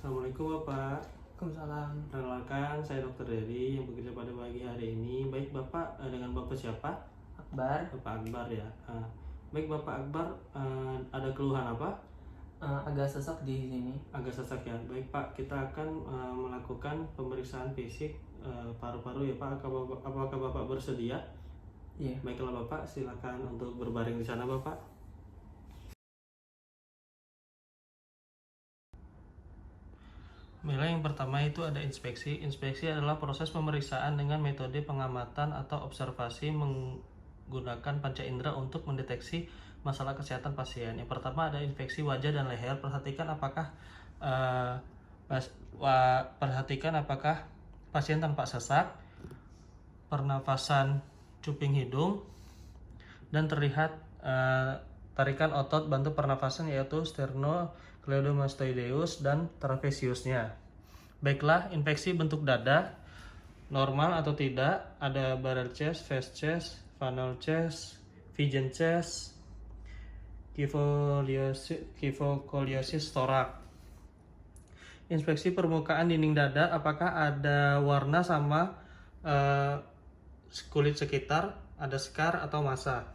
Assalamualaikum Bapak. Waalaikumsalam. Perkenalkan, saya Dr. Dery yang bekerja pada pagi hari ini. Baik Bapak, dengan Bapak siapa? Akbar. Bapak Akbar ya. Baik Bapak Akbar, ada keluhan apa? Agak sesak di sini. Agak sesak ya. Baik Pak, kita akan melakukan pemeriksaan fisik paru-paru ya Pak. Apakah Bapak bersedia? Iya. Baiklah Bapak, silakan untuk berbaring di sana Bapak. Baiklah, yang pertama itu ada inspeksi. Inspeksi adalah proses pemeriksaan dengan metode pengamatan atau observasi menggunakan panca indera untuk mendeteksi masalah kesehatan pasien. Yang pertama ada infeksi wajah dan leher. Perhatikan apakah pasien tampak sesak, pernafasan cuping hidung, dan terlihat tarikan otot bantu pernafasan yaitu sternocleidomastoideus dan trapesiusnya. Baiklah, infeksi bentuk dada normal atau tidak, ada barrel chest, vast chest, funnel chest, pigeon chest, kyphocoliosis thorax. Inspeksi permukaan dinding dada, apakah ada warna sama kulit sekitar, ada scar atau massa.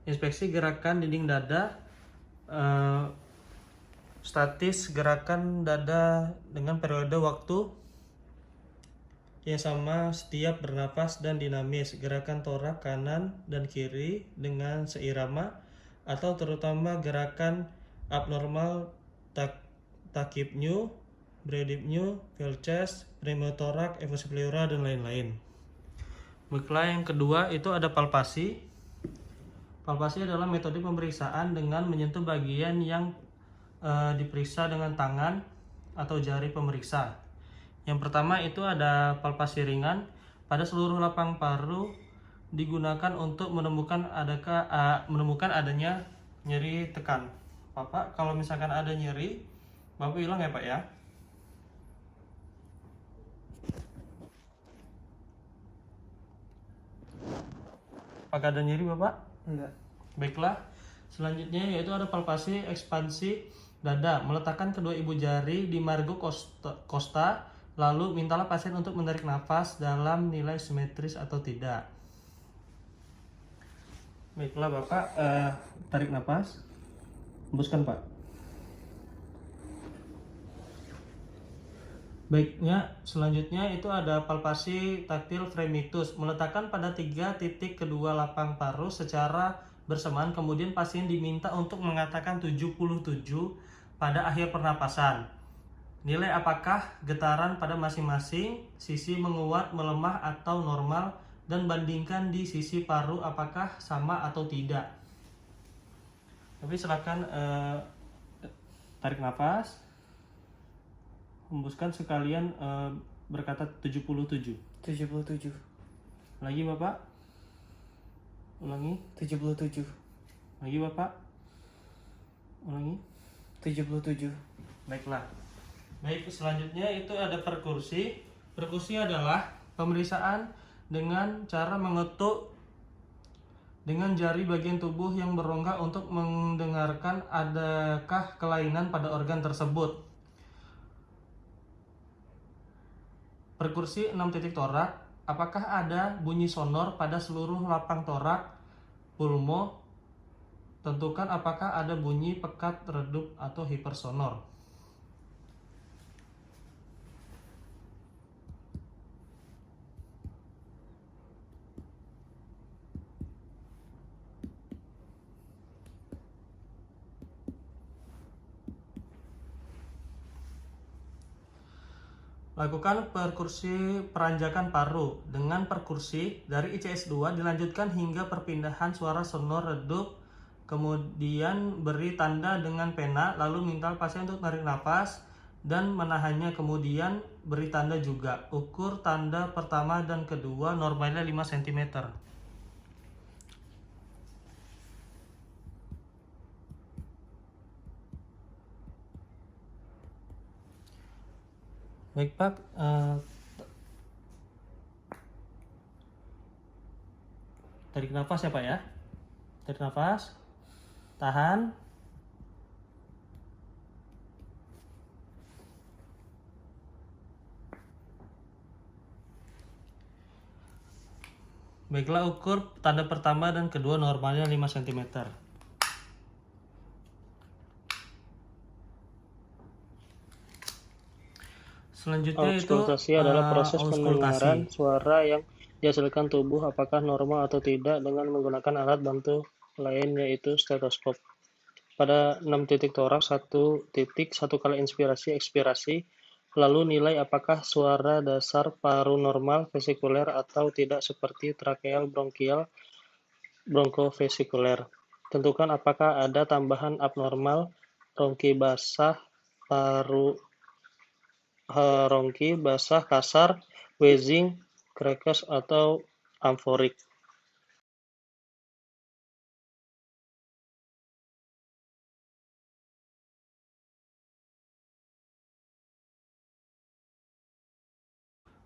Inspeksi gerakan dinding dada, statis gerakan dada dengan periode waktu yang sama setiap bernapas dan dinamis. Gerakan torak kanan dan kiri dengan seirama atau terutama gerakan abnormal tachypnea, bradypnea, field chest, pneumothorax, effusi pleura, dan lain-lain. Baiklah, yang kedua itu ada palpasi. Palpasi adalah metode pemeriksaan dengan menyentuh bagian yang diperiksa dengan tangan atau jari pemeriksa. Yang pertama itu ada palpasi ringan. Pada seluruh lapang paru digunakan untuk menemukan adanya nyeri tekan. Bapak, kalau misalkan ada nyeri, Bapak bilang ya Pak ya. Apakah ada nyeri Bapak? Enggak. Baiklah, selanjutnya yaitu ada palpasi ekspansi dada. Meletakkan kedua ibu jari di margo costa, lalu mintalah pasien untuk menarik nafas dalam nilai simetris atau tidak. Baiklah Bapak, tarik nafas, hembuskan Pak. Baiknya, selanjutnya itu ada palpasi taktil fremitus. Meletakkan pada 3 titik kedua lapang paru secara bersamaan, kemudian pasien diminta untuk mengatakan 77 pada akhir pernapasan. Nilai apakah getaran pada masing-masing sisi menguat, melemah, atau normal, dan bandingkan di sisi paru apakah sama atau tidak. Tapi silakan tarik nafas, hembuskan sekalian berkata 77. 77. Lagi Bapak. Ulangi. 77. Lagi Bapak. Ulangi. 77. Baiklah. Baik, selanjutnya itu ada perkursi. Perkursi adalah pemeriksaan dengan cara mengetuk dengan jari bagian tubuh yang berongga untuk mendengarkan adakah kelainan pada organ tersebut. Perkursi 6 titik torak. Apakah ada bunyi sonor pada seluruh lapang torak, pulmo? Tentukan apakah ada bunyi pekat, redup, atau hipersonor. Lakukan perkursi peranjakan paru. Dengan perkursi dari ICS-2 dilanjutkan hingga perpindahan suara sonor redup, kemudian beri tanda dengan pena, lalu minta pasien untuk tarik nafas dan menahannya, kemudian beri tanda juga. Ukur tanda pertama dan kedua, normalnya 5 cm. Baik Pak, tarik nafas ya Pak ya. Tarik nafas, tahan, Baiklah, ukur tanda pertama dan kedua normalnya 5 cm. Selanjutnya itu Auskultasi adalah proses auskultasi. pendengaran suara yang dihasilkan tubuh apakah normal atau tidak dengan menggunakan alat bantu lain yaitu stetoskop. Pada 6 titik toraks, 1 titik, 1 kali inspirasi, ekspirasi, lalu nilai apakah suara dasar paru normal, vesikuler atau tidak seperti trakeal, bronkial, bronkovesikuler. Tentukan apakah ada tambahan abnormal, rongki basah, paru rongki basah kasar, wheezing, crackers, atau amforik.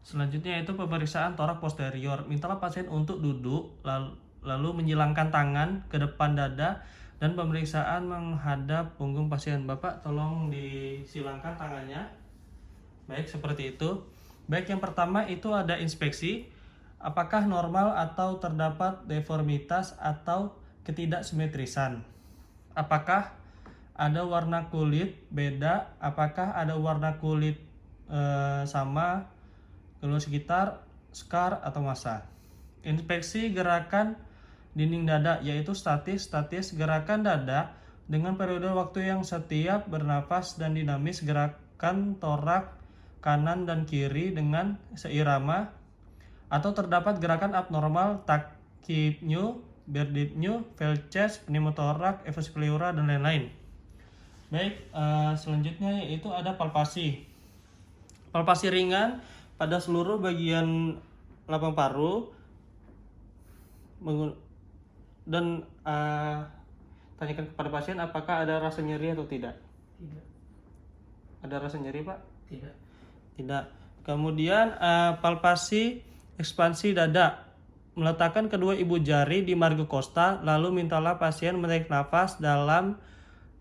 Selanjutnya itu pemeriksaan torak posterior. Mintalah pasien untuk duduk, lalu menyilangkan tangan ke depan dada dan pemeriksaan menghadap punggung pasien. Bapak tolong disilangkan tangannya. Baik, seperti itu. Baik, yang pertama itu ada inspeksi. Apakah normal atau terdapat deformitas atau ketidaksimetrisan? Apakah ada warna kulit beda? Apakah ada warna kulit sama, keluar sekitar, scar atau massa? Inspeksi gerakan dinding dada yaitu statis gerakan dada dengan periode waktu yang setiap bernafas dan dinamis, gerakan torak kanan dan kiri dengan seirama, atau terdapat gerakan abnormal tachypnea, birdipnea, velchez, pneumotorak, effusi pleura dan lain-lain. Baik, selanjutnya yaitu ada palpasi. Palpasi ringan pada seluruh bagian lapang paru dan tanyakan kepada pasien apakah ada rasa nyeri atau tidak. Tidak. Ada rasa nyeri, Pak? Tidak. Tidak. Kemudian palpasi ekspansi dada. Meletakkan kedua ibu jari di margo costa, lalu mintalah pasien menarik nafas dalam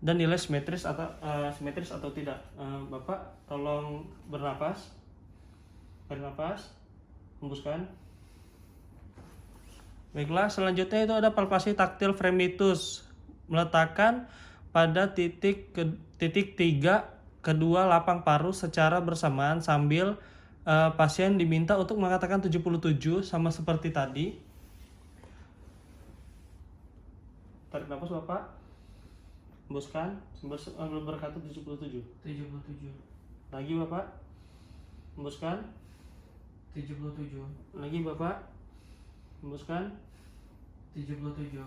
dan nilai simetris atau tidak. Bapak tolong bernafas. Tarik nafas. Hembuskan. Baiklah, selanjutnya itu ada palpasi taktil fremitus. Meletakkan pada titik 3 kedua lapang paru secara bersamaan sambil pasien diminta untuk mengatakan 77 sama seperti tadi. Tarik nafas, Bapak. Hembuskan sambil berkata 77. 77. Lagi, Bapak. Hembuskan. 77. Lagi, Bapak. Hembuskan. 77.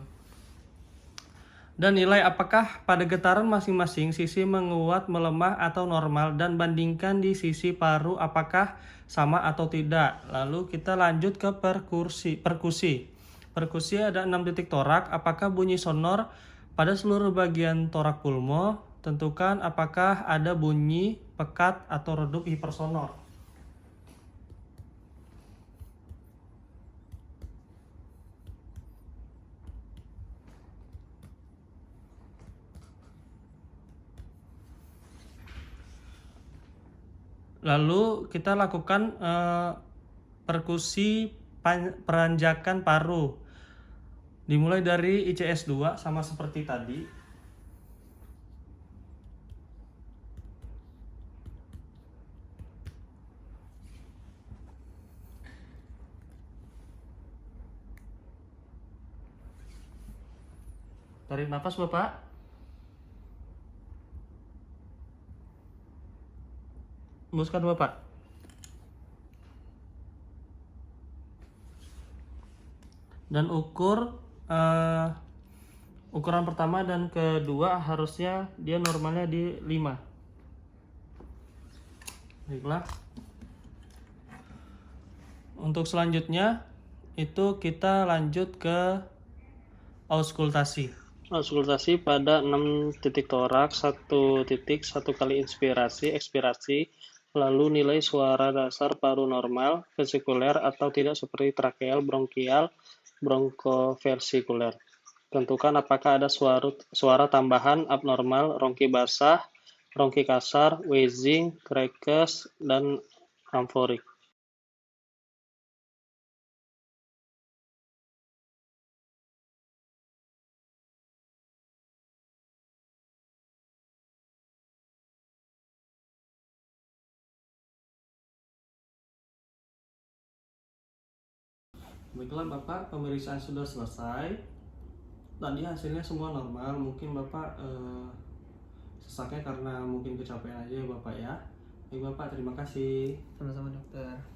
Dan nilai apakah pada getaran masing-masing sisi menguat, melemah, atau normal, dan bandingkan di sisi paru apakah sama atau tidak. Lalu kita lanjut ke perkusi. Perkusi ada 6 titik torak. Apakah bunyi sonor pada seluruh bagian torak pulmo? Tentukan apakah ada bunyi pekat atau redup hipersonor. Lalu kita lakukan perkusi peranjakan paru. Dimulai dari ICS 2 sama seperti tadi. Tarik nafas, Bapak. Hembuskan, Bapak. Dan ukuran pertama dan kedua harusnya dia normalnya di 5. Baiklah. Untuk selanjutnya itu kita lanjut ke auskultasi. Auskultasi pada 6 titik toraks, 1 titik, 1 kali inspirasi, ekspirasi, lalu nilai suara dasar paru normal, vesikuler atau tidak seperti trakeal, bronkial, bronkovesikuler. Tentukan apakah ada suara tambahan abnormal, rongki basah, rongki kasar, wheezing, crackers, dan amforik. Baiklah Bapak, pemeriksaan sudah selesai. Tadi hasilnya semua normal. Mungkin Bapak sesaknya karena mungkin kecapean aja ya Bapak ya. Baik Bapak, terima kasih. Sama-sama dokter.